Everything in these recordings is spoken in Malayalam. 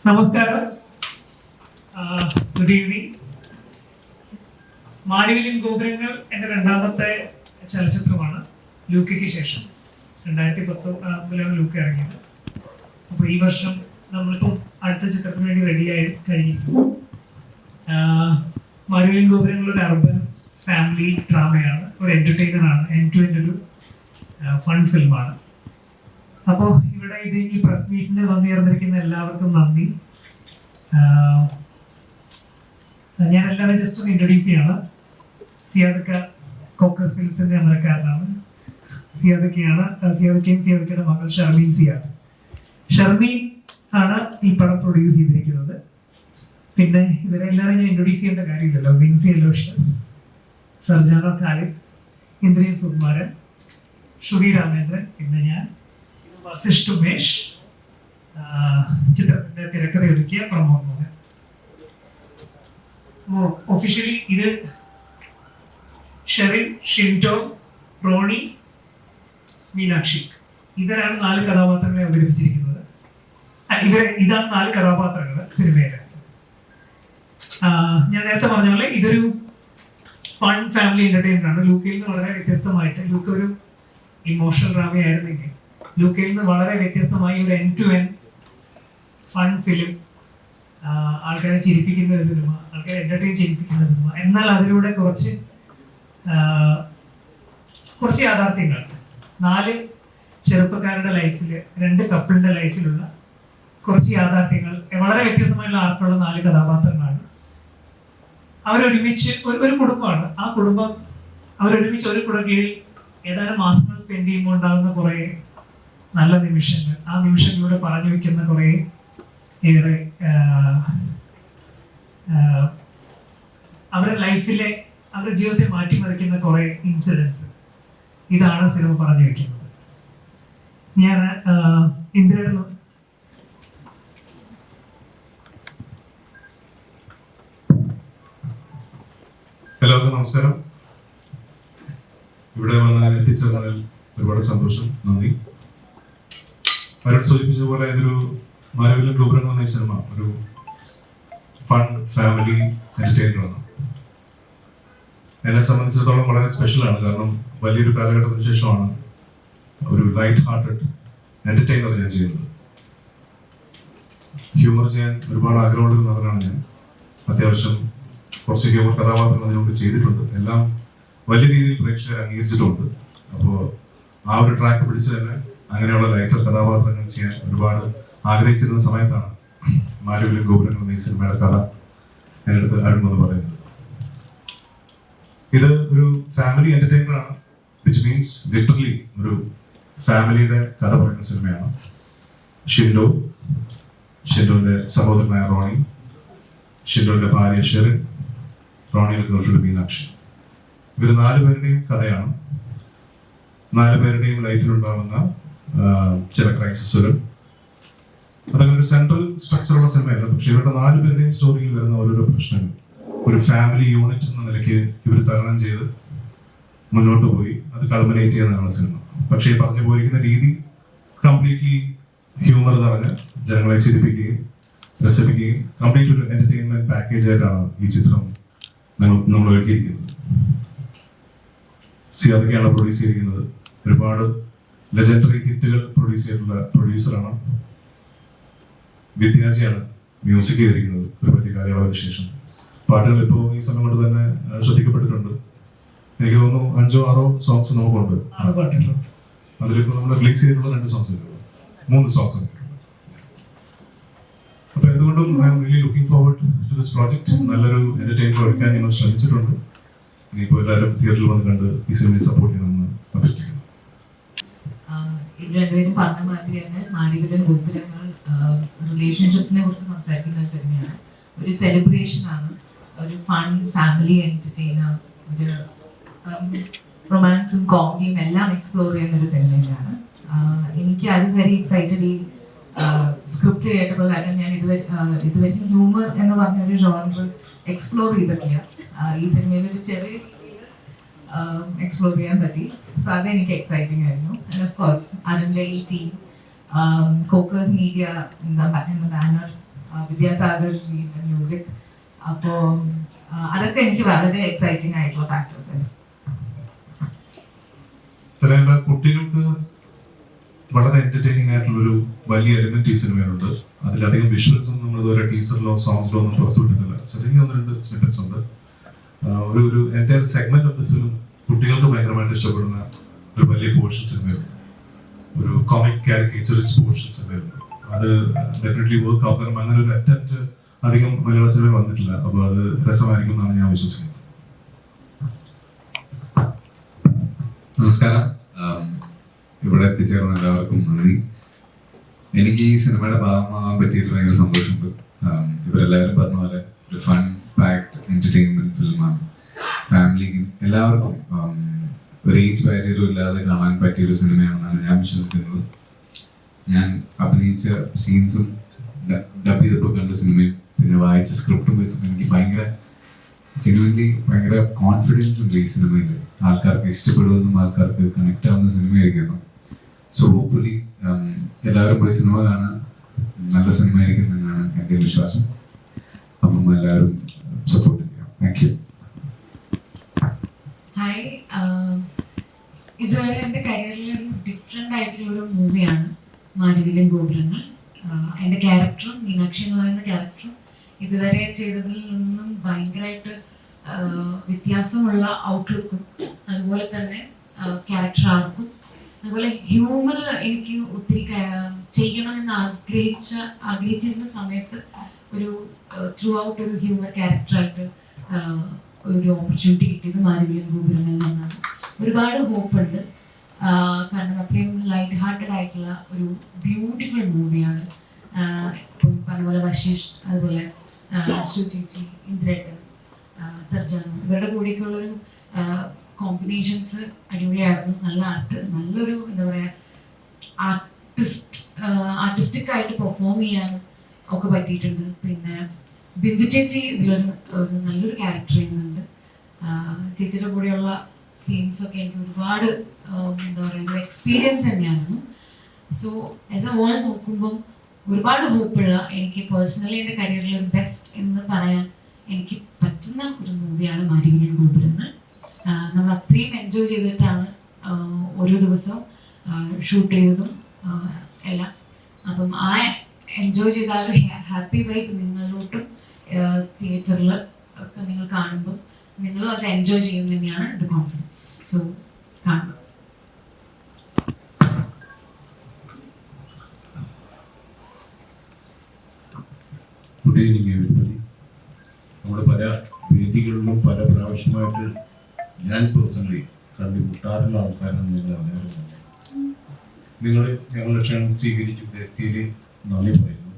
നമസ്കാരം, ഗുഡ് ഈവനിങ്. മാരിവില്യൻ ഗോപുരങ്ങൾ എൻ്റെ രണ്ടാമത്തെ ചലച്ചിത്രമാണ് ലൂക്കയ്ക്ക് ശേഷം. 2019 ലൂക്ക ഇറങ്ങിയത്. അപ്പോൾ ഈ വർഷം നമ്മളിപ്പോൾ അടുത്ത ചിത്രത്തിന് വേണ്ടി റെഡിയായി കഴിഞ്ഞിരിക്കുന്നു. മാരിവില്യൻ ഗോപുരങ്ങൾ ഒരു അർബൻ ഫാമിലി ഡ്രാമയാണ്, ഒരു എൻ്റർടൈനറാണ്, എൻഡ് ടു എൻഡ് ഒരു ഫൺ ഫിലിമാണ്. അപ്പോൾ ഇവിടെ ഈ പ്രസ് മീറ്റിന് വന്നുചേർന്നിരിക്കുന്ന എല്ലാവർക്കും നന്ദി. ഞാൻ എല്ലാവരും ജസ്റ്റ് ഒന്ന് ഇൻട്രൊഡ്യൂസ് ചെയ്യാണ്. സിയാദക്ക കോക്കസ് ഫിലിംസിന്റെ അമരക്കാരനാണ്. സിയാദക്കയാണ് സിയാദക്കയുടെ മകൾ ഷർമീൻ സിയാദ്. ഷർമീൻ ആണ് ഈ പടം പ്രൊഡ്യൂസ് ചെയ്തിരിക്കുന്നത്. പിന്നെ ഇവരെല്ലാവരും ഞാൻ ഇൻട്രൊഡ്യൂസ് ചെയ്യേണ്ട കാര്യമില്ലല്ലോ. വിൻസി അലോഷ്യസ്, സർജാന ഖാലിദ്, ഇന്ദ്രിയ സുകുമാരൻ, ശ്രുതി രാമേന്ദ്രൻ, പിന്നെ ഞാൻ വസിഷ്ഠ് ഉമേഷ്, ചിത്രത്തിന്റെ തിരക്കഥ ഒരുക്കിയ പ്രമോദ് മോഹൻ. ഒഫീഷ്യലി ഇത് ഷെറിൻ, ഷിൻറ്റോ, റോണി, മീനാക്ഷി, ഇവരാണ് 4 കഥാപാത്രങ്ങളെ അവതരിപ്പിച്ചിരിക്കുന്നത്. ഇതാണ് 4 കഥാപാത്രങ്ങൾ സിനിമയില്. ഞാൻ നേരത്തെ പറഞ്ഞ പോലെ ഇതൊരു ഫൺ ഫാമിലി എന്റർടൈൻമെന്റ് ആണ്. ലൂക്കയിൽ നിന്ന് വളരെ വ്യത്യസ്തമായിട്ട്, ലൂക്ക ഒരു ഇമോഷണൽ ഡ്രാമയായിരുന്നെങ്കിൽ ലൂക്കയിൽ നിന്ന് വളരെ വ്യത്യസ്തമായി ഒരു end to end fun film, ആൾക്കാരെ ചിരിപ്പിക്കുന്ന ഒരു സിനിമ, ആൾക്കാരെ എന്റർടൈൻ ചെയ്യിപ്പിക്കുന്ന സിനിമ. എന്നാൽ അതിലൂടെ കുറച്ച് യാഥാർത്ഥ്യങ്ങൾ, 4 ചെറുപ്പക്കാരുടെ ലൈഫിൽ, 2 കപ്പിളിന്റെ ലൈഫിലുള്ള കുറച്ച് യാഥാർത്ഥ്യങ്ങൾ, വളരെ വ്യത്യസ്തമായുള്ള ആർക്കുള്ള 4 കഥാപാത്രങ്ങളാണ്. അവരൊരുമിച്ച് ഒരു കുടുംബമാണ്. ആ കുടുംബം അവരൊരുമിച്ച് ഒരു കുട കീഴിൽ ഏതാനും മാസങ്ങൾ സ്പെൻഡ് ചെയ്യുമ്പോൾ ഉണ്ടാകുന്ന കുറേ നല്ല നിമിഷങ്ങൾ, ആ നിമിഷങ്ങളിലൂടെ പറഞ്ഞു വയ്ക്കുന്ന കുറേ ഏറെ അവരുടെ ലൈഫിലെ, അവരുടെ ജീവിതത്തെ മാറ്റിമറിക്കുന്ന കുറേ ഇൻസിഡൻസ്, ഇതാണ് സിനിമ പറഞ്ഞു വയ്ക്കുന്നത്. ഞാൻ ഇന്ത്യയുടെ എല്ലാവർക്കും നമസ്കാരം. ഇവിടെ വന്ന് എത്തിച്ചേർന്നതിൽ ഒരുപാട് സന്തോഷം, നന്ദി. അവരോട് സൂചിപ്പിച്ച പോലെ ഇതൊരു മാരിവില്യൻ ഗോപുരങ്ങൾ എന്ന സിനിമ ഒരു ഫൺ ഫാമിലി എന്റർടൈനറാണ്. എന്നെ സംബന്ധിച്ചിടത്തോളം വളരെ സ്പെഷ്യലാണ്. കാരണം വലിയൊരു കാലഘട്ടത്തിന് ശേഷമാണ് ഒരു ലൈറ്റ് ഹാർട്ടഡ് എന്റർടൈനർ ഞാൻ ചെയ്യുന്നത്. ഹ്യൂമർ ചെയ്യാൻ ഒരുപാട് ആഗ്രഹമുള്ളൊരു നടനാണ് ഞാൻ. അത്യാവശ്യം കുറച്ച് ഹ്യൂമർ കഥാപാത്രങ്ങൾ അതിനുമുമ്പ് ചെയ്തിട്ടുണ്ട്. എല്ലാം വലിയ രീതിയിൽ പ്രേക്ഷകർ അംഗീകരിച്ചിട്ടുണ്ട്. അപ്പോൾ ആ ഒരു ട്രാക്ക് പിടിച്ച് തന്നെ അങ്ങനെയുള്ള ലൈറ്റർ കഥാപാത്രങ്ങൾ ചെയ്യാൻ ഒരുപാട് ആഗ്രഹിച്ചിരുന്ന സമയത്താണ് മാരിവില്യൻ ഗോപുരങ്ങൾ എന്ന ഈ സിനിമയുടെ കഥ എൻ്റെ അടുത്ത് അരുൺ എന്ന് പറയുന്നത്. ഇത് ഒരു ഫാമിലി എന്റർടൈനർ ആണ്, വിച്ച് മീൻസ് ലിറ്ററലി ഒരു ഫാമിലിയുടെ കഥ പറയുന്ന സിനിമയാണ്. ഷിൻഡോന്റെ സഹോദരനായ റോണി, ഷിൻഡോന്റെ ഭാര്യ ഷെറിൻ, റോണിയുടെ ഗേൾഫ്രണ്ട് മീനാക്ഷി, ഇവർ 4 പേരുടെയും കഥയാണ്. 4 പേരുടെയും ലൈഫിലുണ്ടാവുന്ന ചില ക്രൈസിസുകൾ, അതങ്ങനെ ഒരു സെൻട്രൽ സ്ട്രക്ചറുള്ള സിനിമയല്ല. പക്ഷെ ഇവരുടെ 4 പേരുടെയും സ്റ്റോറിയിൽ വരുന്ന ഓരോരോ പ്രശ്നങ്ങൾ ഒരു ഫാമിലി യൂണിറ്റ് എന്ന നിലയ്ക്ക് ഇവർ തരണം ചെയ്ത് മുന്നോട്ട് പോയി അത് കൾമിനേറ്റ് ചെയ്യുന്നതാണ് സിനിമ. പക്ഷേ പറഞ്ഞു പോയിരിക്കുന്ന രീതി കംപ്ലീറ്റ്ലി ഹ്യൂമർ നിറഞ്ഞ് ജനങ്ങളെ ചിരിപ്പിക്കുകയും രസിപ്പിക്കുകയും കംപ്ലീറ്റ് ഒരു എന്റർടൈൻമെന്റ് പാക്കേജ് ആയിട്ടാണ് ഈ ചിത്രം നമ്മൾ ഒരുക്കിയിരിക്കുന്നത്. സിയാദക്കയാണ് പ്രൊഡ്യൂസ് ചെയ്തിരിക്കുന്നത്. ഒരുപാട് ലെജൻഡറി ഹിറ്റുകൾ പ്രൊഡ്യൂസ് ചെയ്തിട്ടുള്ള പ്രൊഡ്യൂസറാണ്. വിദ്യാജിയാണ് മ്യൂസിക് ചെയ്തിരിക്കുന്നത്. ഒരു വലിയ കാര്യമുള്ളതിന് ശേഷം പാട്ടുകൾ ഇപ്പോൾ ഈ സമയം കൊണ്ട് തന്നെ ശ്രദ്ധിക്കപ്പെട്ടിട്ടുണ്ട്. എനിക്ക് തോന്നുന്നു 5-6 സോങ്സ് നമുക്കുണ്ട്. അതിലിപ്പോൾ നമ്മൾ റിലീസ് ചെയ്തിട്ടുള്ള 2 സോങ്സ് 3 സോങ്സ് ഉണ്ട്. അപ്പൊ എന്തുകൊണ്ടും I am really looking forward to this project. നല്ലൊരു എന്റർടൈൻമെന്റ് എടുക്കാൻ ഞങ്ങൾ ശ്രമിച്ചിട്ടുണ്ട്. ഇനിയിപ്പോൾ എല്ലാവരും തിയേറ്ററിൽ വന്ന് കണ്ട് ഈ സിനിമയെ സപ്പോർട്ട് ചെയ്യണമെന്ന് അഭ്യർത്ഥിക്കുന്നു. രണ്ടുപേരും പറഞ്ഞ മാതിരി തന്നെ മാരിവില്യൻ ഗോപുരങ്ങൾ റിലേഷൻഷിപ്സിനെ കുറിച്ച് സംസാരിക്കുന്ന ഒരു സിനിമയാണ്. ഒരു സെലിബ്രേഷൻ ആണ്, ഒരു ഫൺ ഫാമിലി എന്റർടൈനർ, ഒരു റൊമാൻസും കോമഡിയും എല്ലാം എക്സ്പ്ലോർ ചെയ്യുന്ന ഒരു സിനിമയാണ്. എനിക്ക് അത് വെരി എക്സൈറ്റഡ് ഈ സ്ക്രിപ്റ്റ് കേട്ടപ്പോൾ. കാരണം ഞാൻ ഇതുവരെ ഹ്യൂമർ എന്ന് പറഞ്ഞൊരു ജോണർ എക്സ്പ്ലോർ ചെയ്തിട്ടില്ല. ഈ സിനിമയിൽ ഒരു ചെറിയ എക്സ്പ്ലോർ ചെയ്യാൻ പറ്റി. സോ അതെനിക്ക് എക്സൈറ്റിംഗ് ആയിരുന്നു. ആൻഡ് ഓഫ് കോഴ്സ് അതിൻ്റെ ഈ ടീം കോക്കേഴ്സ് മീഡിയ എന്ന ബാനർ വിദ്യാസാഗർ ജിയുടെ മ്യൂസിക്. അപ്പോൾ അതൊക്കെ എനിക്ക് വളരെ എക്സൈറ്റിംഗ് ആയിട്ടുള്ള ഫാക്ടേഴ്സ് ആണ്. ഇത്രയുള്ള കുട്ടികൾക്ക് വളരെ എന്റർടൈനിങ് ആയിട്ടുള്ളൊരു വലിയ എലിമെന്റ് ഈ സിനിമയിലുണ്ട്. അതിലധികം വിഷ്വൽസും നമ്മൾ ഇതുവരെ ടീസറിലോ സോങ്സിലോ ഒന്നും പുറത്തുവിട്ടിട്ടില്ല. ചെറിയ 1-2 സ്നിപ്പറ്റ്സ് ഉണ്ട്. ഒരു entire segment of the film കുട്ടികൾക്ക് ഭയങ്കരമായിട്ട് ഇഷ്ടപ്പെടുന്ന ഒരു വലിയ പോർഷൻ സിനിമയുണ്ട്. ഒരു കോമിക് കാരിക്കേച്ചറിസ്റ്റ് പോർഷൻ സിനിമയുണ്ട്. അത് ഡെഫിനറ്റ്ലി വർക്ക് ആവും. കാരണം അങ്ങനെ ഒരു അറ്റംപ്റ്റ് അധികം മലയാള സിനിമ വന്നിട്ടില്ല. അപ്പോൾ അത് രസമായിരിക്കും എന്നാണ് ഞാൻ വിശ്വസിക്കുന്നത്. നമസ്കാരം. ഇവിടെ എത്തിച്ചേർന്ന എല്ലാവർക്കും നന്ദി. എനിക്ക് ഈ സിനിമയുടെ ഭാഗമാകാൻ പറ്റിയതിൽ ഭയങ്കര സന്തോഷമുണ്ട്. ഇവരെല്ലാവരും പറഞ്ഞ പോലെ ഒരു ഫൺ പാക്ഡ് എന്റർടൈൻമെന്റ് ഫിലിമാണ്. ഫാമിലിക്കും എല്ലാവർക്കും ഒരു ഏജ് ബാരിയറും ഇല്ലാതെ കാണാൻ പറ്റിയൊരു സിനിമയാണെന്നാണ് ഞാൻ വിശ്വസിക്കുന്നത്. ഞാൻ അഭിനയിച്ച സീൻസും ഡബ് ചെയ്തപ്പോൾ കണ്ട സിനിമയും പിന്നെ വായിച്ച സ്ക്രിപ്റ്റും വെച്ചിട്ട് എനിക്ക് ഭയങ്കര ജെനുവൻലി ഭയങ്കര കോൺഫിഡൻസ് ഉണ്ട് ഈ സിനിമയിൽ. ആൾക്കാർക്ക് ഇഷ്ടപ്പെടുമെന്നും ആൾക്കാർക്ക് കണക്ട് ആവുന്ന സിനിമയായിരിക്കുന്നു. സോ ഹോപ്പ്ഫുള്ളി എല്ലാവരും പോയി സിനിമ കാണാൻ നല്ല സിനിമയായിരിക്കും എന്നാണ് എൻ്റെ വിശ്വാസം. അപ്പം എല്ലാവരും സപ്പോർട്ട് ചെയ്യാം. Thank you. ഹായ്, ഇതുവരെ എൻ്റെ കരിയറിൽ ഒരു ഡിഫറെൻ്റ് ആയിട്ടുള്ള ഒരു മൂവിയാണ് മാരിവില്ലൻ ഗോപുരങ്ങൾ. എൻ്റെ ക്യാരക്ടറും മീനാക്ഷി എന്ന് പറയുന്ന ക്യാരക്ടറും ഇതുവരെ ചെയ്തതിൽ നിന്നും ഭയങ്കരമായിട്ട് വ്യത്യാസമുള്ള ഔട്ട്ലുക്കും അതുപോലെ തന്നെ ക്യാരക്ടർ ആർക്കും അതുപോലെ ഹ്യൂമർ എനിക്ക് ഒത്തിരി ചെയ്യണമെന്ന് ആഗ്രഹിച്ചിരുന്ന സമയത്ത് ഒരു ത്രൂ ഔട്ട് ഒരു ഹ്യൂമർ ക്യാരക്ടറായിട്ട് ഒരു ഓപ്പർച്യൂണിറ്റി കിട്ടിയത് മാരിവില്ലൻ ഗോപുരങ്ങളിൽ നിന്നാണ്. ഒരുപാട് ഹോപ്പുണ്ട്. കാരണം അത്രയും ലൈറ്റ് ഹാർട്ടഡ് ആയിട്ടുള്ള ഒരു ബ്യൂട്ടിഫുൾ മൂവിയാണ്. ഇപ്പം പറഞ്ഞപോലെ വശീഷ്, അതുപോലെ സുചേച്ചി, ഇന്ദ്രേട്ടൻ, സർജാനം, ഇവരുടെ കൂടെയൊക്കെയുള്ളൊരു കോമ്പിനേഷൻസ് അടിപൊളിയായിരുന്നു. നല്ല ആർട്ട്, നല്ലൊരു എന്താ പറയുക ആർട്ടിസ്റ്റിക് ആയിട്ട് പെർഫോം ചെയ്യാനും ഒക്കെ പറ്റിയിട്ടുണ്ട്. പിന്നെ ബിന്ദു ചേച്ചി ഇതിലൊരു നല്ലൊരു ക്യാരക്ടർ ചെയ്യുന്നുണ്ട്. ചേച്ചിയുടെ കൂടെയുള്ള സീൻസൊക്കെ എനിക്ക് ഒരുപാട് എന്താ പറയുക ഒരു എക്സ്പീരിയൻസ് തന്നെയായിരുന്നു. സോ ആസ് എ ഹോൾ നോക്കുമ്പം ഒരുപാട് ഹോപ്പുള്ള, എനിക്ക് പേഴ്സണലി എൻ്റെ കരിയറിൽ ഒരു ബെസ്റ്റ് എന്ന് പറയാൻ എനിക്ക് പറ്റുന്ന ഒരു മൂവിയാണ് മാരിവില്ലൻ ഗോപുരങ്ങൾ. നമ്മൾ അത്രയും എൻജോയ് ചെയ്തിട്ടാണ് ഓരോ ദിവസവും ഷൂട്ട് ചെയ്തതും എല്ലാം. അപ്പം ആ എൻജോയ് ചെയ്ത ആ ഒരു ഹാപ്പി വൈബ് നിങ്ങളിലോട്ടും തിയേറ്ററിൽ ഒക്കെ നിങ്ങൾ കാണുമ്പോൾ നിങ്ങളും അത് എൻജോയ് ചെയ്യും തന്നെയാണ് എൻ്റെ കോൺഫിഡൻസ്. സോ കാണുക. Good evening everybody. നമ്മൾ പല വേദികളിലും പല പ്രാവശ്യമായിട്ട് ഞാൻ പേഴ്സണലി കണ്ടുമുട്ടാറുള്ള ആൾക്കാരാണ് നിങ്ങൾ എല്ലാവരും തന്നെ. നിങ്ങൾ ഞങ്ങളുടെ ക്ഷണം സ്വീകരിച്ച് എത്തിയതിൽ നന്ദി പറയുന്നു.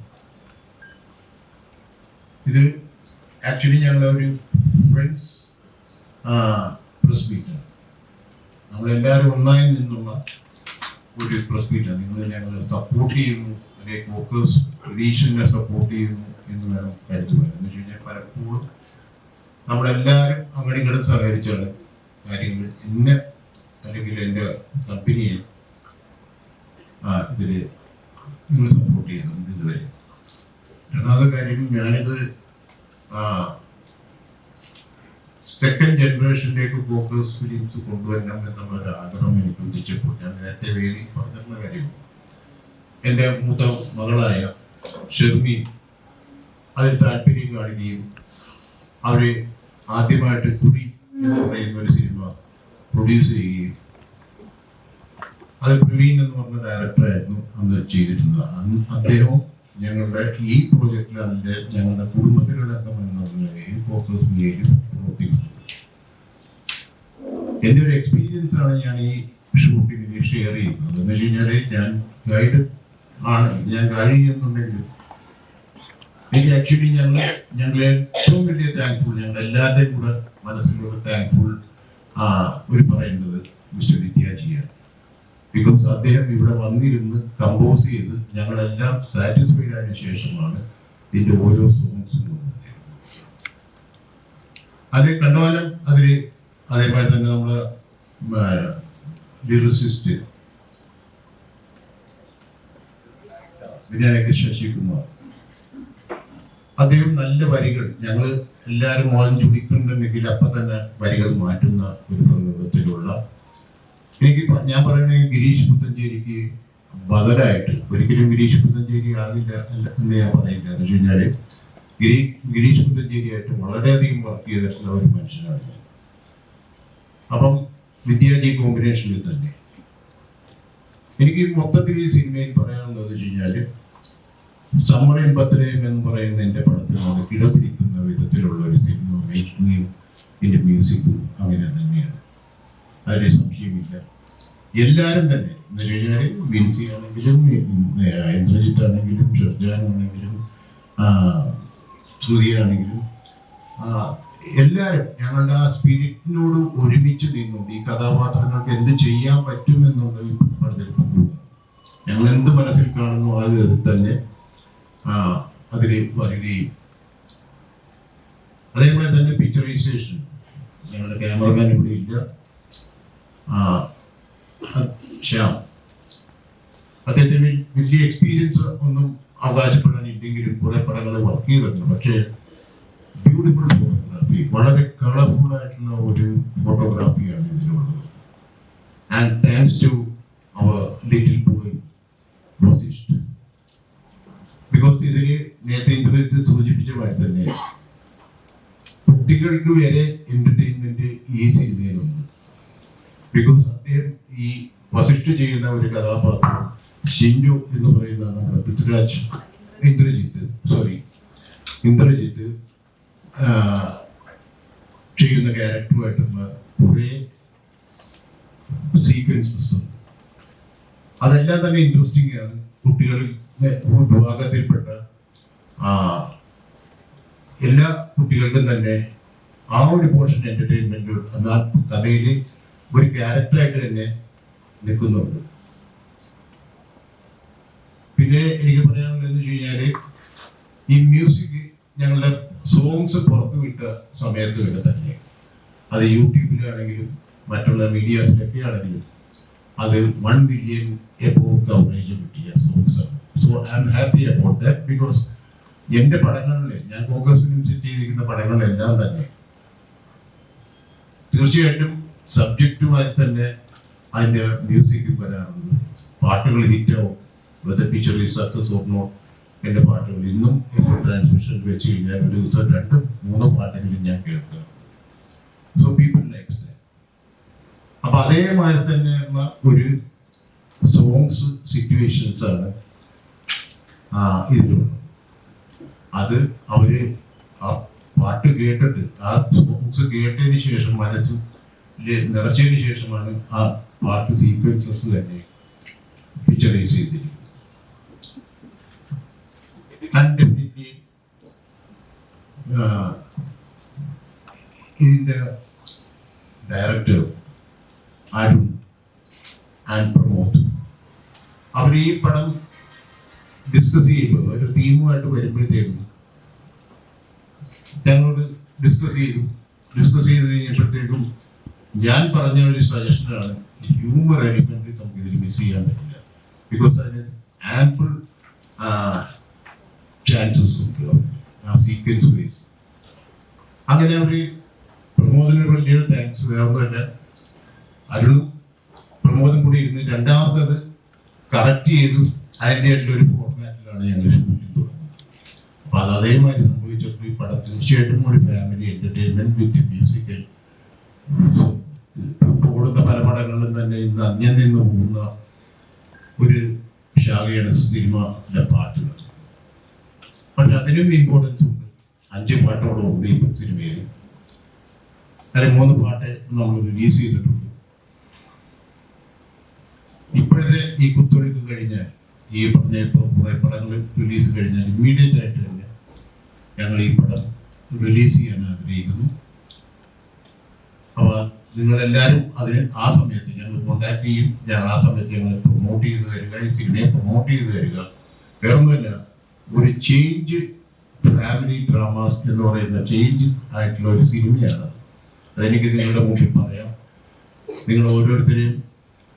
ഇത് ആക്ച്വലി ഞങ്ങളുടെ ഒരു ഫ്രണ്ട്സ് പ്രസ് മീറ്റാണ്. നമ്മളെല്ലാവരും ഒന്നായി നിന്നുള്ള ഒരു പ്രസ് മീറ്റാണ്. നിങ്ങൾ ഞങ്ങളെ സപ്പോർട്ട് ചെയ്യുന്നു, അല്ലെങ്കിൽ ഫോക്കസ് ട്രഡീഷനെ സപ്പോർട്ട് ചെയ്യുന്നു എന്ന് വേണം കരുതുക. എന്ന് വെച്ച് കഴിഞ്ഞാൽ പലപ്പോഴും നമ്മളെല്ലാവരും അങ്ങോട്ടും ഇങ്ങോട്ടും സഹകരിച്ചാണ് കാര്യങ്ങൾ എന്നെ അല്ലെങ്കിൽ എൻ്റെ കമ്പനിയെ ഇതിൽ നിങ്ങൾ സപ്പോർട്ട് ചെയ്യുന്നുണ്ട് ഇതുവരെ. രണ്ടാമത്തെ കാര്യം, ഞാനിത് സെക്കൻഡ് ജനറേഷനിലേക്ക് ഫോക്കസ് ഫിലിംസ് കൊണ്ടുവരണം എന്നുള്ള ഒരു ആഗ്രഹം എനിക്ക് ഉദിച്ചപ്പോൾ ഞാൻ നേരത്തെ വേദി പറഞ്ഞിരുന്ന കാര്യമാണ്. എൻ്റെ മൂത്ത മകളായ ഷെർമി അതിൽ താല്പര്യം കാണിക്കുകയും അവർ ആദ്യമായിട്ട് കുടി എന്ന് പറയുന്ന ഒരു സിനിമ പ്രൊഡ്യൂസ് ചെയ്യുകയും അത് പ്രവീൺ എന്ന് പറഞ്ഞ ഡയറക്ടറായിരുന്നു അന്ന് ചെയ്തിരുന്നത്. അദ്ദേഹവും ഞങ്ങളുടെ ഈ പ്രോജക്റ്റിലാണ് ഞങ്ങളുടെ കുടുംബത്തിലൊരു അംഗം എന്ന നിലയിൽ ഫോക്കസ് മീഡിയയിൽ പ്രവർത്തിക്കുന്നത്. എൻ്റെ ഒരു എക്സ്പീരിയൻസ് ആണ് ഞാൻ ഈ ഷൂട്ടിങ്ങിൽ ഷെയർ ചെയ്യുന്നത്. എന്ന് വെച്ച് കഴിഞ്ഞാൽ ഞാൻ ഗൈഡ് ആണ്, ഞാൻ ഗൈഡ് ചെയ്യുന്നുണ്ടെങ്കിലും എനിക്ക് ആക്ച്വലി ഞങ്ങൾ ഏറ്റവും വലിയ താങ്ക്ഫുൾ, ഞങ്ങൾ എല്ലാവരുടെയും കൂടെ മനസ്സിലുള്ള താങ്ക്ഫുൾ ഒരു പറയുന്നത് മിസ്റ്റർ വിദ്യാജിയാണ്. ബിക്കോസ് അദ്ദേഹം ഇവിടെ വന്നിരുന്ന് കമ്പോസ് ചെയ്ത് ഞങ്ങളെല്ലാം സാറ്റിസ്ഫൈഡ് ആയതിനു ശേഷമാണ് ഇതിൻ്റെ ഓരോ സോങ്സും അത് കണ്ടവാനം അതിൽ. അതേമാതിരി തന്നെ നമ്മളെ ലിറിസിസ്റ്റ് വിനായക ശശികുമാർ, അദ്ദേഹം നല്ല വരികൾ, ഞങ്ങൾ എല്ലാവരും മോഹൻ ചുടിക്കുന്നുണ്ടെങ്കിൽ അപ്പം തന്നെ വരികൾ മാറ്റുന്ന ഒരു പ്രയോഗത്തിലുള്ള ഞാൻ പറയണെങ്കിൽ ഗിരീഷ് പുത്തഞ്ചേരിക്ക് ബദലായിട്ട്, ഒരിക്കലും ഗിരീഷ് പുത്തഞ്ചേരി ആകില്ല എന്ന് ഞാൻ പറയില്ല. എന്ന് വെച്ച് കഴിഞ്ഞാൽ ഗിരീഷ് പുത്തഞ്ചേരിയായിട്ട് വളരെയധികം വർക്ക് ചെയ്തിട്ടുള്ള ഒരു മനുഷ്യനാണ്. അപ്പം വിദ്യാജി കോമ്പിനേഷനിൽ തന്നെ എനിക്ക് മൊത്തത്തിൽ ഈ സിനിമയിൽ പറയാനുള്ളത് വെച്ച് കഴിഞ്ഞാൽ സമ്മറിൻ ബർത്ത്ഡേയും എന്ന് പറയുന്ന എൻ്റെ പടത്തിനോട് കിടപിടിക്കുന്ന വിധത്തിലുള്ള ഒരു സിനിമ മേക്കിങ്ങും ഇതിൻ്റെ മ്യൂസിക്കും അങ്ങനെ തന്നെയാണ്, അതിന് സംശയമില്ല. എല്ലാവരും തന്നെ എന്ന് വെച്ച് കഴിഞ്ഞാൽ വിൻസി ആണെങ്കിലും ഇന്ദ്രജിത്ത് ആണെങ്കിലും ഷെർജാൻ ആണെങ്കിലും ശ്രുതിയാണെങ്കിലും എല്ലാവരും ഞങ്ങളുടെ ആ സ്പിരിറ്റിനോട് ഒരുമിച്ച് നിന്നുകൊണ്ട് ഈ കഥാപാത്രങ്ങൾക്ക് എന്ത് ചെയ്യാൻ പറ്റുമെന്നുള്ളത് ഞങ്ങൾ എന്ത് മനസ്സിൽ കാണുന്നു ആ വിധത്തിൽ തന്നെ അതിൽ വരികയും അതേപോലെ തന്നെ പിക്ചറൈസേഷൻ. ഞങ്ങളുടെ ക്യാമറമാൻ ഇവിടെ ഇല്ല, ശ്യാം. അദ്ദേഹത്തിന് വലിയ എക്സ്പീരിയൻസ് ഒന്നും അവകാശപ്പെടാനില്ലെങ്കിലും കുറെ പടങ്ങൾ വർക്ക് ചെയ്തിട്ടുണ്ട്. പക്ഷേ ബ്യൂട്ടിഫുൾ ഫോട്ടോഗ്രാഫി, വളരെ കളർഫുൾ ആയിട്ടുള്ള ഒരു ഫോട്ടോഗ്രാഫിയാണ് ഇതിലുള്ളത്. And thanks to our little boy Vasisht. Because ഇതിൽ നേരത്തെ ഇന്റർവ്യൂവിൽ സൂചിപ്പിച്ച മാതിരി തന്നെ കുട്ടികൾക്ക് വരെ എന്റർടൈൻമെന്റ് ഈ സിനിമയിലുണ്ട്. ബിക്കോസ് അദ്ദേഹം ഈ വസിഷ്ഠ് ചെയ്യുന്ന ഒരു കഥാപാത്രം ഷിൻജു എന്ന് പറയുന്ന നമ്മുടെ പൃഥ്വിരാജ് ഇന്ദ്രജിത്ത് ചെയ്യുന്ന ക്യാരക്ടറുമായിട്ടുള്ള കുറേ സീക്വൻസസ് ഉണ്ട്. അതെല്ലാം തന്നെ ഇൻട്രസ്റ്റിംഗ് ആണ്. കുട്ടികളിൽ വിഭാഗത്തിൽപ്പെട്ട എല്ലാ കുട്ടികൾക്കും തന്നെ ആ ഒരു പോർഷൻ എന്റർടൈൻമെന്റ് എന്നാൽ കഥയിൽ ഒരു ക്യാരക്ടറായിട്ട് തന്നെ നിൽക്കുന്നുണ്ട്. പിന്നെ എനിക്ക് പറയാനുള്ളതെന്ന് വെച്ച് കഴിഞ്ഞാൽ ഈ മ്യൂസിക് ഞങ്ങളുടെ സോങ്സ് പുറത്തുവിട്ട സമയത്ത് വരെ തന്നെ അത് യൂട്യൂബിലാണെങ്കിലും മറ്റുള്ള മീഡിയാസിലൊക്കെ ആണെങ്കിലും അത് 1 മില്യൺ എബോവ് കവറേജ് കിട്ടിയ സോങ്സ് ആണ്. So I am happy about that. Because എൻ്റെ പടങ്ങളിൽ ഞാൻ ഫോക്കസ് ഫിലിം സെറ്റ് ചെയ്തിരിക്കുന്ന പടങ്ങളെല്ലാം തന്നെ തീർച്ചയായിട്ടും സബ്ജക്റ്റുമായി തന്നെ അതിൻ്റെ മ്യൂസിക്കും വരാറുണ്ട്. പാട്ടുകൾ ഹിറ്റാവും. Whether picture is success or not, എൻ്റെ പാട്ടുകൾ ഇന്നും ഇപ്പോൾ ട്രാൻസ്മിഷനിൽ വെച്ച് കഴിഞ്ഞാൽ ഒരു ദിവസം 2-3 പാട്ടെങ്കിലും ഞാൻ കേൾക്കുക. So people likes that. അപ്പൊ അതേമാതിരി തന്നെയുള്ള ഒരു സോങ്സ് സിറ്റുവേഷൻസ് ആണ് ഇതിലുള്ളത്. അത് അവര് ആ പാട്ട് കേട്ടിട്ട് ആ സോങ്സ് കേട്ടതിന് ശേഷം മനസ്സിൽ നിറച്ചതിന് ശേഷമാണ് ആ പാട്ട് സീക്വൻസസ് തന്നെ പിക്ചറൈസ് ചെയ്തിരിക്കുന്നത്. ആൻഡ് ഡെഫിനറ്റ്ലി ഇതിൻ്റെ ഡയറക്ടർ അരുൺ ആൻഡ് പ്രമോദ് അവർ ഈ പടം ഡിസ്കസ് ചെയ്യുമ്പോൾ ഒരു തീമുമായിട്ട് വരുമ്പോഴത്തേക്കും ഞങ്ങളോട് ഡിസ്കസ് ചെയ്ത് കഴിഞ്ഞപ്പോഴത്തേക്കും ഞാൻ പറഞ്ഞ ഒരു സജഷനാണ് ഹ്യൂമർ എലിമെന്റ് നമുക്ക് ഇതിൽ മിസ് ചെയ്യാൻ പറ്റില്ല. ബിക്കോസ് അതിന് ആംപിൾ ചാൻസസ് ഉണ്ട് ആ സീക്വൻസ് ബേസ്. അങ്ങനെ അവർ പ്രമോദിന് വലിയൊരു താങ്ക്സ്. വേറൊന്നുമല്ല, അരുണും പ്രമോദും കൂടി ഇരുന്ന് രണ്ടാമത്തത് കറക്റ്റ് ചെയ്തു അതിൻ്റെ ഒരു ഫോർമാറ്റിലാണ് ഞങ്ങൾ ഷൂട്ടിംഗ് തുടങ്ങുന്നത്. അപ്പൊ അത് അതേമാതിരി സംഭവിച്ചപ്പോൾ ഈ പടം തീർച്ചയായിട്ടും ഒരു ഫാമിലി എന്റർടൈൻമെന്റ് വിത്ത് മ്യൂസിക്കൽ ഓടുന്ന പല പടങ്ങളിലും തന്നെ ഇന്ന് അന്യം നിന്ന് പോകുന്ന ഒരു ശാഖയാണ് സിനിമയുടെ പാട്ടുകൾ. പക്ഷെ അതിനും ഇമ്പോർട്ടൻസ് ഉണ്ട്. 5 പാട്ടോളം ഉണ്ട് ഈ സിനിമയിൽ. അതിൽ 3 പാട്ട് നമ്മൾ റിലീസ് ചെയ്തിട്ടുണ്ട്. ഇപ്പോഴത്തെ ഈ കുത്തൊഴുക്ക് കഴിഞ്ഞാൽ ഈ പറഞ്ഞ ഇപ്പോൾ കുറേ പടങ്ങൾ റിലീസ് കഴിഞ്ഞാൽ ഇമ്മീഡിയറ്റ് ആയിട്ട് തന്നെ ഞങ്ങൾ ഈ പടം റിലീസ് ചെയ്യാൻ ആഗ്രഹിക്കുന്നു. അപ്പോൾ നിങ്ങളെല്ലാവരും അതിന് ആ സമയത്ത് ഞങ്ങൾ കോണ്ടാക്ട് ചെയ്യും. ആ സമയത്ത് ഞങ്ങൾ പ്രൊമോട്ട് ചെയ്ത് തരിക, ഈ സിനിമയെ പ്രൊമോട്ട് ചെയ്ത് തരിക. വേറൊന്നുമല്ല, ഒരു ചേഞ്ച് ഫാമിലി ഡ്രാമാസ് എന്ന് പറയുന്ന ചേഞ്ച് ആയിട്ടുള്ള ഒരു സിനിമയാണ്. അതെനിക്ക് നിങ്ങളുടെ മുമ്പിൽ പറയാം. നിങ്ങൾ ഓരോരുത്തരെയും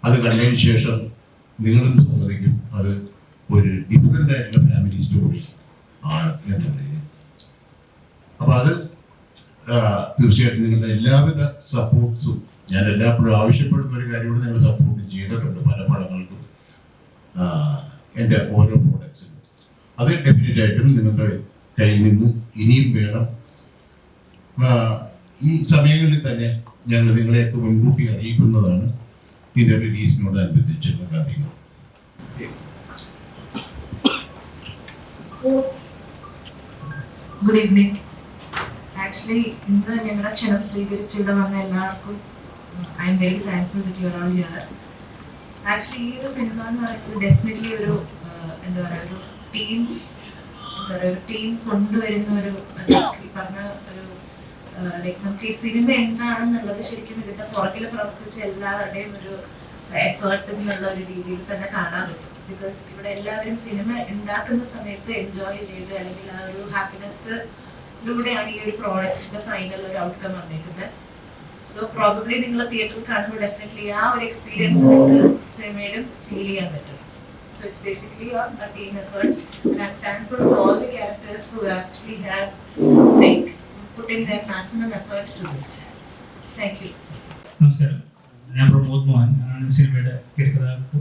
അത് കണ്ടതിന് ശേഷം നിങ്ങളും സമ്മതിക്കും അത് ഒരു ഡിഫറെൻ്റ് ആയിട്ടുള്ള ഫാമിലി സ്റ്റോറി ആണ് എന്നുള്ളത്. അപ്പോൾ അത് തീർച്ചയായിട്ടും നിങ്ങളുടെ എല്ലാവിധ സപ്പോർട്ട്സും ഞാൻ എല്ലായ്പ്പോഴും ആവശ്യപ്പെടുന്ന ഒരു കാര്യം കൂടി നിങ്ങൾ സപ്പോർട്ട് ചെയ്തിട്ടുണ്ട് പല പടങ്ങൾക്കും, എൻ്റെ ഓരോ പ്രോഡക്ട്സിനും. അത് ഡെഫിനറ്റായിട്ടും നിങ്ങളുടെ കയ്യിൽ നിന്ന് ഇനിയും വേണം. ഈ സമയങ്ങളിൽ തന്നെ ഞങ്ങൾ നിങ്ങളെയൊക്കെ മുൻകൂട്ടി അറിയിക്കുന്നതാണ് ഇതിൻ്റെ റിലീസിനോടനുബന്ധിച്ചുള്ള കാര്യങ്ങൾ. Good evening. ആക്ച്വലി ഇന്ന് ഞങ്ങളുടെ ക്ഷണം സ്വീകരിച്ച് ഇവിടെ വന്ന എല്ലാവർക്കും I am very thankful with your all here. Actually ഈ ഒരു സിനിമ എന്ന് പറയുന്നത് ഡെഫിനറ്റ്ലി ഒരു എന്താ പറയുക ഒരു ടീം കൊണ്ടുവരുന്ന ഒരു ഈ പറഞ്ഞ ഒരു ലൈക്ക് നമുക്ക് ഈ സിനിമ എന്താണെന്നുള്ളത് ശരിക്കും ഇതിന്റെ പുറകിൽ പ്രവർത്തിച്ച എല്ലാവരുടെയും ഒരു എഫേർട്ട് എന്നുള്ള ഒരു രീതിയിൽ തന്നെ കാണാൻ പറ്റും. ബിക്കോസ് ഇവിടെ എല്ലാവരും സിനിമ ഉണ്ടാക്കുന്ന സമയത്ത് എൻജോയ് ചെയ്ത് അല്ലെങ്കിൽ ആ ഒരു ഹാപ്പിനെസ്സിലൂടെയാണ് ഈ ഒരു പ്രോഡക്റ്റിന്റെ ഫൈനൽ ഒരു ഔട്ട്കം വന്നിരിക്കുന്നത്. സോ പ്രോബബ്ലി നിങ്ങൾ തിയേറ്ററിൽ കാണുമ്പോൾ ഡെഫിനറ്റ്ലി ആ ഒരു എക്സ്പീരിയൻസ് നിങ്ങൾക്ക് സിനിമയിലും ഫീൽ ചെയ്യാൻ പറ്റും. So it's basically a team effort, and I'm thankful to all the characters who actually have like put in their maximum effort to this. Thank you. നമസ്കാരം, ഞാൻ പ്രമോദ് മോഹൻ, ഞാനാണ് സിനിമയുടെ തിരക്കഥാകൃത്ത്.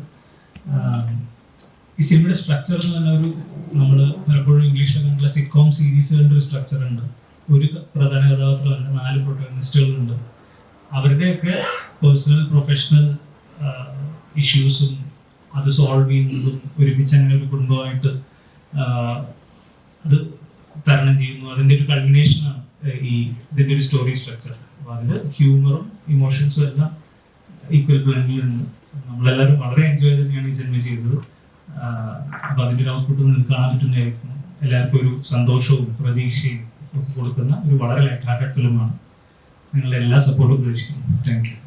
ഈ സിനിമയുടെ സ്ട്രക്ചർ എന്ന് പറഞ്ഞാൽ ഒരു നമ്മൾ പലപ്പോഴും ഇംഗ്ലീഷിലൊക്കെ കണ്ടുള്ള സിറ്റ്കോം സീരീസുകളുടെ ഒരു സ്ട്രക്ചർ ഉണ്ട്. ഒരു പ്രധാന കഥാപാത്രമുണ്ട്, 4 പ്രൊട്ടഗണിസ്റ്റുകളുണ്ട്. അവരുടെയൊക്കെ പേഴ്സണൽ പ്രൊഫഷണൽ ഇഷ്യൂസും അത് സോൾവ് ചെയ്യുന്നതും ഒരുമിച്ച് അങ്ങനെ ഒരു കുടുംബമായിട്ട് അത് തരണം ചെയ്യുന്നു. അതിൻ്റെ ഒരു കൾമിനേഷനാണ് ഇതിൻ്റെ ഒരു സ്റ്റോറി സ്ട്രക്ചർ. അപ്പോൾ അതിൽ ഹ്യൂമറും ഇമോഷൻസും എല്ലാം ഈക്വൽ ബ്ലെൻഡിലുണ്ട്. നമ്മളെല്ലാവരും വളരെ എൻജോയ് തന്നെയാണ് ഈ സിനിമ ചെയ്തത്. അപ്പോൾ അതിൻ്റെ ഒരു ഔട്ട്പുട്ട് നിങ്ങൾക്ക് കാണാൻ പറ്റുന്നതായിരിക്കും. എല്ലാവർക്കും ഒരു സന്തോഷവും പ്രതീക്ഷയും ഒക്കെ കൊടുക്കുന്ന ഒരു വളരെ ലൈറ്റ് ഹാർട്ടഡ് ഫിലിമാണ്. നിങ്ങളുടെ എല്ലാ സപ്പോർട്ടും പ്രതീക്ഷിക്കുന്നു. Thank you.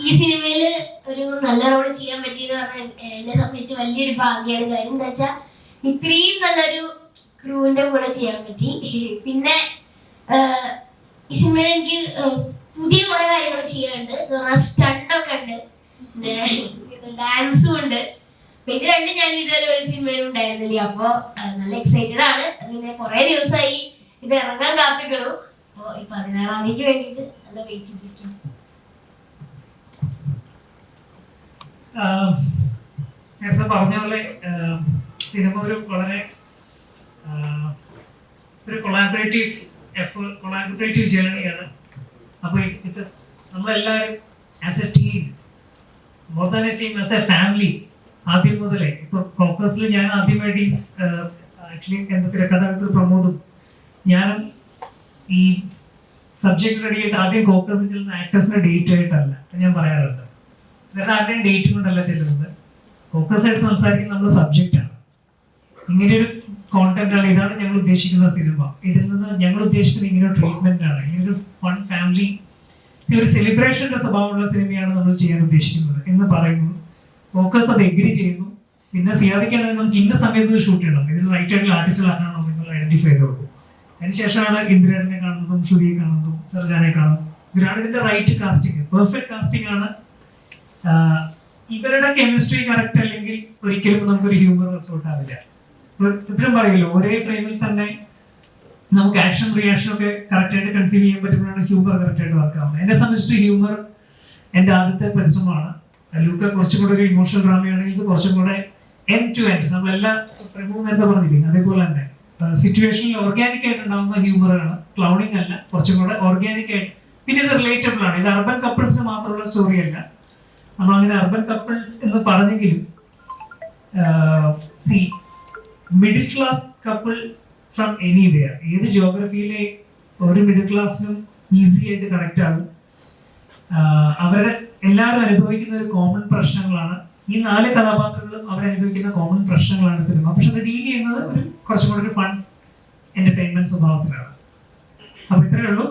ഈ സിനിമയില് ഒരു നല്ല റോള് ചെയ്യാൻ പറ്റിയത് പറഞ്ഞാൽ എന്നെ സംബന്ധിച്ച് വലിയൊരു ഭാഗ്യമാണ്. കാര്യം എന്താ വെച്ചാൽ ഇത്രയും നല്ലൊരു ക്രൂവിന്റെ കൂടെ ചെയ്യാൻ പറ്റി. പിന്നെ ഈ സിനിമയിൽ എനിക്ക് പുതിയ കുറെ കാര്യങ്ങൾ ചെയ്യാനുണ്ട്. സ്റ്റണ്ടൊക്കെ ഉണ്ട്, പിന്നെ ഡാൻസും ഉണ്ട്. അപ്പൊ ഇത് രണ്ടും ഞാൻ ഇതുവരെ ഒരു സിനിമയിലും ഉണ്ടായിരുന്നില്ല. അപ്പൊ നല്ല എക്സൈറ്റഡ് ആണ്. പിന്നെ കുറെ ദിവസമായി ഇത് ഇറങ്ങാൻ കാത്തിക്കണു. അപ്പൊ ഈ 16-ാം തീയതിക്ക് വേണ്ടിയിട്ട് നല്ല വെയിറ്റ് ചെയ്തിരിക്കും. നേരത്തെ പറഞ്ഞ പോലെ സിനിമ ഒരു വളരെ ഒരു കൊളാബറേറ്റീവ് ജേർണിയാണ്. അപ്പോൾ ഇത് നമ്മളെല്ലാവരും as A team, more than A team, as A family ആദ്യം മുതലേ ഇപ്പൊ കോക്കസിൽ ഞാൻ ആദ്യമായിട്ട് ഈ ആക്ച്വലി എന്താ തിരക്കഥാകൃത്ത് പ്രമോദും ഞാനും ഈ സബ്ജക്ട് റെഡി ആയിട്ട് ആദ്യം കോക്കസ് ചെല്ലുന്ന ആക്ടേഴ്സിന്റെ ഡേറ്റ് ആയിട്ടല്ല ഞാൻ പറയാറുണ്ട്. വേറെ ആരുടെയും ഡേറ്റ് കൊണ്ടല്ല ചെല്ലുന്നത്. ഫോക്കസ് ആയിട്ട് സംസാരിക്കുന്ന നമ്മുടെ സബ്ജക്റ്റാണ്. ഇങ്ങനെയൊരു കോണ്ടന്റ് ആണ്, ഇതാണ് ഞങ്ങൾ ഉദ്ദേശിക്കുന്ന സിനിമ. ഇതിൽ നിന്ന് ഞങ്ങൾ ഉദ്ദേശിക്കുന്നത് ഇങ്ങനെ ഒരു ട്രീറ്റ്മെന്റ് ആണ്, ഇങ്ങനൊരു ഫൺ ഫാമിലി ഒരു സെലിബ്രേഷന്റെ സ്വഭാവമുള്ള സിനിമയാണ് നമ്മൾ ചെയ്യാൻ ഉദ്ദേശിക്കുന്നത് എന്ന് പറയുന്നു. ഫോക്കസ് അത് എഗ്രി ചെയ്യുന്നു. പിന്നെ സിയാദിക്കാണെങ്കിൽ നമുക്ക് ഇന്ന സമയത്ത് ഷൂട്ട് ചെയ്യണം, ഇതിൽ റൈറ്റ് ആയിട്ടുള്ള ആർട്ടിസ്റ്റുകളാണോ നിങ്ങൾ ഐഡന്റിഫൈ ചെയ്ത് കൊടുക്കും. അതിനുശേഷമാണ് ഇന്ദ്രനെ കാണുന്നതും ശ്രുതിയെ കാണുന്നതും സർജാനെ കാണുന്നതും. ഇവരാണ് ഇതിന്റെ റൈറ്റ് കാസ്റ്റിംഗ്, പെർഫെക്റ്റ് കാസ്റ്റിംഗ് ആണ്. ഇവരുടെ കെമിസ്ട്രി കറക്റ്റ് അല്ലെങ്കിൽ ഒരിക്കലും നമുക്കൊരു ഹ്യൂമർ വർക്ക്ഔട്ട് ആവില്ല. ഇത്രയും പറയല്ലോ, ഒരേ ഫ്രെയിമിൽ തന്നെ നമുക്ക് ആക്ഷൻ റിയാക്ഷൻ ഒക്കെ കറക്റ്റ് ആയിട്ട് കൺസീവ് ചെയ്യാൻ പറ്റുമ്പോഴാണ് ഹ്യൂമർ കറക്റ്റ് ആയിട്ട് വർക്ക് ആവുന്നത്. എന്നെ സംബന്ധിച്ചിട്ട് ഹ്യൂമർ എൻ്റെ ആദ്യത്തെ പരിശ്രമമാണ്. ലൂക്ക കുറച്ചും കൂടെ ഒരു ഇമോഷണൽ ഡ്രാമയാണെങ്കിൽ ഇത് കുറച്ചും കൂടെ എൻഡ് ടു എൻഡ്, നമ്മളെല്ലാം പ്രമോ നേരത്തെ പറഞ്ഞിരിക്കുന്നത് അതേപോലെ തന്നെ സിറ്റുവേഷനിൽ ഓർഗാനിക് ആയിട്ട് ഉണ്ടാവുന്ന ഹ്യൂമറാണ്, ക്ലൗണിങ് അല്ല, കുറച്ചും കൂടെ ഓർഗാനിക് ആയിട്ട്. പിന്നെ ഇത് റിലേറ്റബിൾ ആണ്. ഇത് അർബൻ കപ്പിൾസിന് മാത്രമുള്ള സ്റ്റോറി അല്ല. നമ്മളങ്ങനെ അർബൻ കപ്പിൾസ് എന്ന് പറഞ്ഞെങ്കിലും middle class couple from anywhere, ഏത് ജോഗ്രഫിയിലെ ഒരു മിഡിൽ ക്ലാസ്സിനും ഈസി ആയിട്ട് കണക്ട് ആകും. അവരുടെ എല്ലാവരും അനുഭവിക്കുന്ന ഒരു കോമൺ പ്രശ്നങ്ങളാണ് ഈ 4 കഥാപാത്രങ്ങളും അവരനുഭവിക്കുന്ന കോമൺ പ്രശ്നങ്ങളാണ് സിനിമ. പക്ഷെ അത് ഡീൽ ചെയ്യുന്നത് ഒരു കുറച്ചും കൂടെ ഒരു ഫൺ എന്റർടൈൻമെന്റ് സ്വഭാവത്തിലാണ്. അപ്പൊ ഇത്രയേ ഉള്ളൂ.